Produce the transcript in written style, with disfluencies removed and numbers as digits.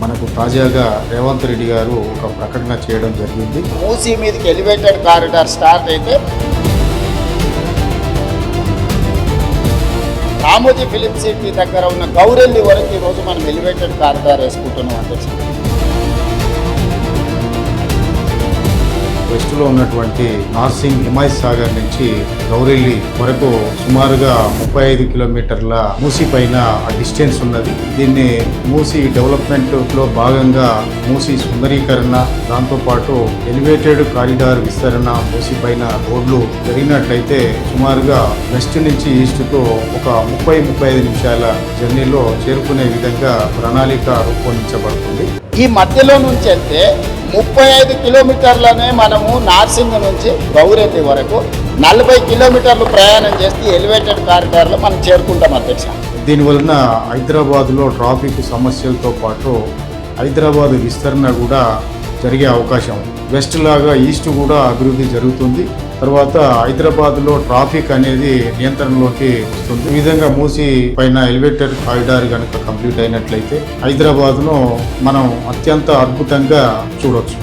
మనకు తాజాగా రేవంత్ రెడ్డి గారు ఒక ప్రకటన చేయడం జరిగింది. మూసీ మీదకి ఎలివేటెడ్ కారిడార్ స్టార్ట్ అయితే రామోజీ ఫిలిం సిటీ దగ్గర ఉన్న గౌరెల్లి వరకు ఈరోజు మనం ఎలివేటెడ్ కారిడార్ వేసుకుంటున్నాం అధ్యక్ష. వెస్ట్లో ఉన్నటువంటి నార్సింగ్ హిమాయత్ సాగర్ నుంచి గౌరెల్లి వరకు సుమారుగా 35 కిలోమీటర్ల మూసీ పైన డిస్టెన్స్ ఉన్నది. దీన్ని మూసీ డెవలప్మెంట్ లో భాగంగా మూసీ సుందరీకరణ, దాంతోపాటు ఎలివేటెడ్ కారిడార్ విస్తరణ, మూసీ పైన రోడ్లు జరిగినట్లయితే సుమారుగా వెస్ట్ నుంచి ఈస్ట్కు ఒక 30-35 నిమిషాల జర్నీలో చేరుకునే విధంగా ప్రణాళిక రూపొందించబడుతుంది. ఈ మధ్యలో నుంచి వెళ్తే 35 కిలోమీటర్లనే మనము నార్సింగ్ నుంచి గౌరెల్లి వరకు 40 కిలోమీటర్లు ప్రయాణం చేస్తే ఎలివేటెడ్ కారిడార్లో మనం చేరుకుంటాం అధ్యక్ష. దీనివలన హైదరాబాద్లో ట్రాఫిక్ సమస్యలతో పాటు హైదరాబాద్ విస్తరణ కూడా జరిగే అవకాశం, వెస్ట్ లాగా ఈస్ట్ కూడా అభివృద్ధి జరుగుతుంది. తర్వాత హైదరాబాద్లో ట్రాఫిక్ అనేది నియంత్రణలోకి వస్తుంది. ఈ విధంగా మూసీ పైన ఎలివేటెడ్ కారిడార్ కనుక కంప్లీట్ అయినట్లయితే హైదరాబాద్ను మనం అత్యంత అద్భుతంగా చూడొచ్చు.